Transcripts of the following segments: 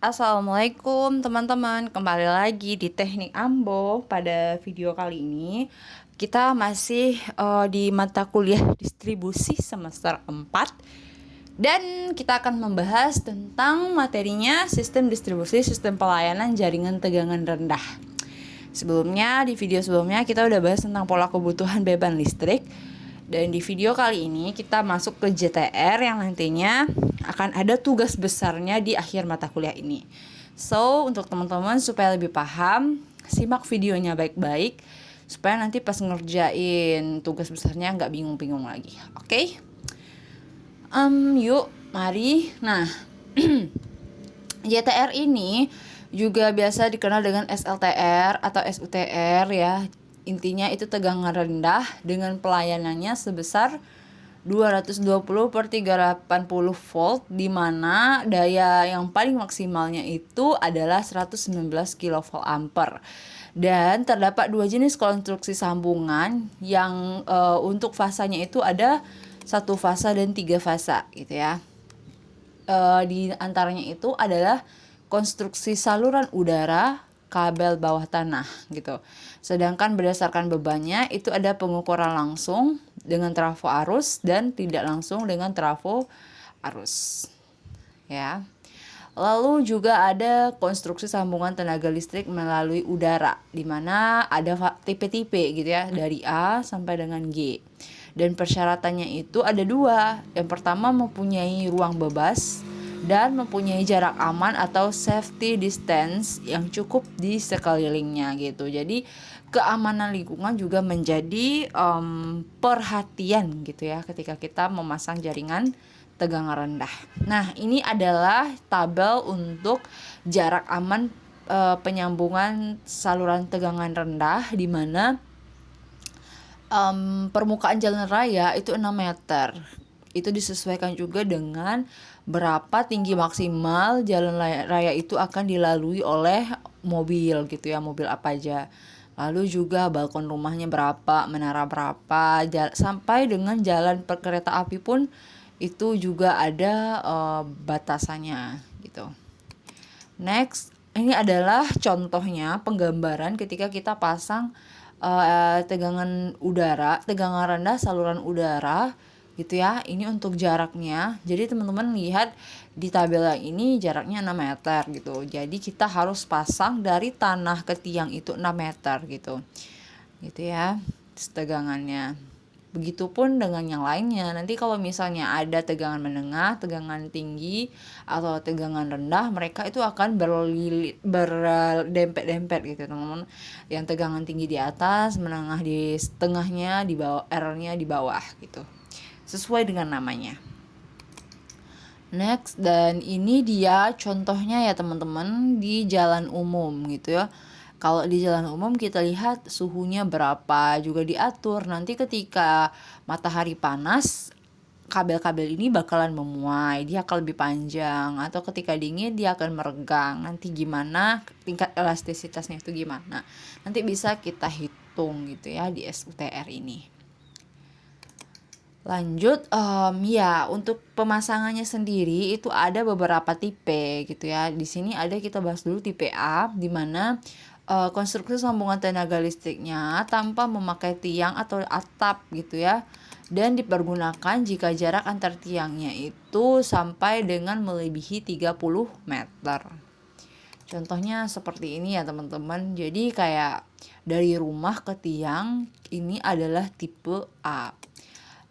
Assalamualaikum teman-teman, kembali lagi di Teknik Ambo. Pada video kali ini kita masih di mata kuliah distribusi semester 4 dan kita akan membahas tentang materinya sistem distribusi sistem pelayanan jaringan tegangan rendah. Sebelumnya di video sebelumnya kita udah bahas tentang pola kebutuhan beban listrik. Dan di video kali ini kita masuk ke JTR yang nantinya akan ada tugas besarnya di akhir mata kuliah ini. So, untuk teman-teman supaya lebih paham, simak videonya baik-baik supaya nanti pas ngerjain tugas besarnya nggak bingung-bingung lagi. Oke? Yuk, mari. Nah, JTR ini juga biasa dikenal dengan SLTR atau SUTR ya. Intinya itu tegangan rendah dengan pelayanannya sebesar 220 per 380 volt, di mana daya yang paling maksimalnya itu adalah 119 kV ampere. Dan terdapat dua jenis konstruksi sambungan yang untuk fasanya itu ada satu fasa dan tiga fasa gitu ya. Di antaranya itu adalah konstruksi saluran udara, kabel bawah tanah gitu. Sedangkan berdasarkan bebannya itu ada pengukuran langsung dengan trafo arus dan tidak langsung dengan trafo arus. Ya. Lalu juga ada konstruksi sambungan tenaga listrik melalui udara, di mana ada tipe-tipe gitu ya, dari A sampai dengan G. Dan persyaratannya itu ada dua. Yang pertama mempunyai ruang bebas dan mempunyai jarak aman atau safety distance yang cukup di sekelilingnya gitu. Jadi keamanan lingkungan juga menjadi perhatian gitu ya ketika kita memasang jaringan tegangan rendah. Nah, ini adalah tabel untuk jarak aman penyambungan saluran tegangan rendah, di mana permukaan jalan raya itu 6 meter. Itu disesuaikan juga dengan berapa tinggi maksimal jalan raya itu akan dilalui oleh mobil gitu ya, mobil apa aja. Lalu juga balkon rumahnya berapa, menara berapa, sampai dengan jalan kereta api pun itu juga ada batasannya gitu. Next, ini adalah contohnya penggambaran ketika kita pasang tegangan rendah saluran udara gitu ya. Ini untuk jaraknya. Jadi teman-teman lihat di tabel ini jaraknya 6 meter gitu. Jadi kita harus pasang dari tanah ke tiang itu 6 meter gitu. Gitu ya, tegangannya. Begitupun dengan yang lainnya. Nanti kalau misalnya ada tegangan menengah, tegangan tinggi, atau tegangan rendah, mereka itu akan berdempet-dempet gitu teman-teman. Yang tegangan tinggi di atas, menengah di tengahnya, di bawah, R-nya di bawah gitu. Sesuai dengan namanya. Next, dan ini dia contohnya ya teman-teman di jalan umum gitu ya. Kalau di jalan umum kita lihat suhunya berapa juga diatur. Nanti ketika matahari panas, kabel-kabel ini bakalan memuai, dia akan lebih panjang. Atau ketika dingin dia akan meregang. Nanti gimana tingkat elastisitasnya itu gimana, nanti bisa kita hitung gitu ya di SUTR ini. Lanjut, ya untuk pemasangannya sendiri itu ada beberapa tipe gitu ya. Di sini ada, kita bahas dulu tipe A, di mana konstruksi sambungan tenaga listriknya tanpa memakai tiang atau atap gitu ya, dan dipergunakan jika jarak antar tiangnya itu sampai dengan melebihi 30 meter. Contohnya seperti ini ya teman-teman. Jadi kayak dari rumah ke tiang ini adalah tipe A.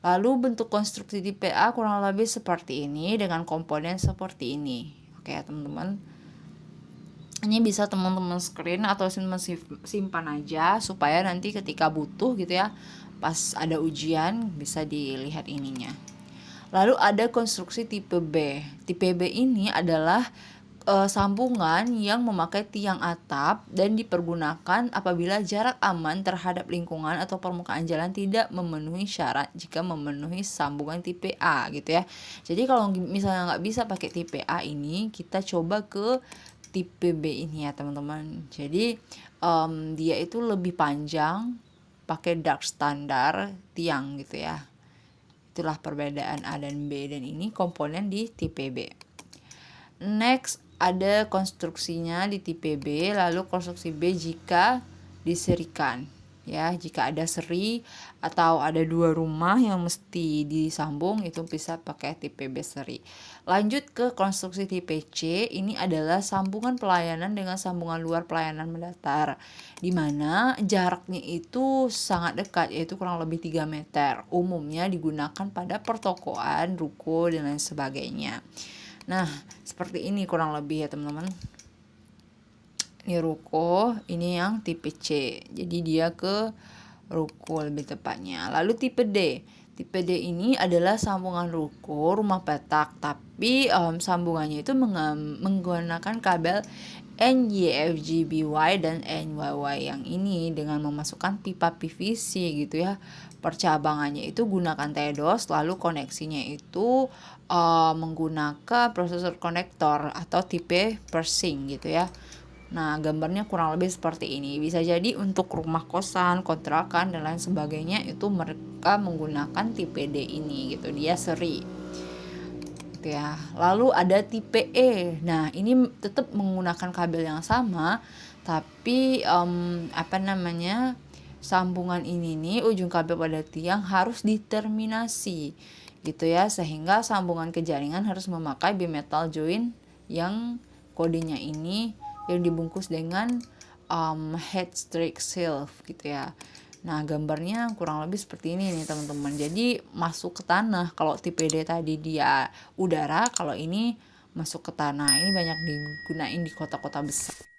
Lalu bentuk konstruksi tipe A kurang lebih seperti ini dengan komponen seperti ini. Oke ya teman-teman. Ini bisa teman-teman screen atau simpan aja supaya nanti ketika butuh gitu ya, pas ada ujian bisa dilihat ininya. Lalu ada konstruksi tipe B. Tipe B ini adalah sambungan yang memakai tiang atap dan dipergunakan apabila jarak aman terhadap lingkungan atau permukaan jalan tidak memenuhi syarat jika memenuhi sambungan tipe A gitu ya. Jadi kalau misalnya nggak bisa pakai tipe A ini, kita coba ke tipe B ini ya teman-teman. Jadi dia itu lebih panjang, pakai dark standar tiang gitu ya. Itulah perbedaan A dan B, dan ini komponen di tipe B. Next ada konstruksinya di tipe B, lalu konstruksi B jika diserikan. Ya, jika ada seri atau ada dua rumah yang mesti disambung, itu bisa pakai tipe B seri. Lanjut ke konstruksi tipe C, ini adalah sambungan pelayanan dengan sambungan luar pelayanan mendatar, di mana jaraknya itu sangat dekat, yaitu kurang lebih 3 meter. Umumnya digunakan pada pertokoan, ruko, dan lain sebagainya. Nah, seperti ini kurang lebih ya teman-teman. Ini ruko, ini yang tipe C. Jadi dia ke ruko lebih tepatnya. Lalu tipe D. Tipe D ini adalah sambungan ruko rumah petak, tapi sambungannya itu menggunakan kabel NYFGBY dan NYY yang ini dengan memasukkan pipa PVC gitu ya. Percabangannya itu gunakan TDOS, lalu koneksinya itu menggunakan prosesor konektor atau tipe Persing gitu ya. Nah, gambarnya kurang lebih seperti ini. Bisa jadi untuk rumah kosan, kontrakan, dan lain sebagainya itu mereka menggunakan tipe D ini gitu. Dia seri. Gitu ya. Lalu ada tipe E. Nah, ini tetap menggunakan kabel yang sama, tapi sambungan ini nih, ujung kabel pada tiang harus diterminasi gitu ya, sehingga sambungan ke jaringan harus memakai bimetal joint yang kodenya ini yang dibungkus dengan head strike seal gitu ya. Nah, gambarnya kurang lebih seperti ini nih teman-teman. Jadi masuk ke tanah. Kalau tipe D tadi dia udara, kalau ini masuk ke tanah. Ini banyak digunain di kota-kota besar.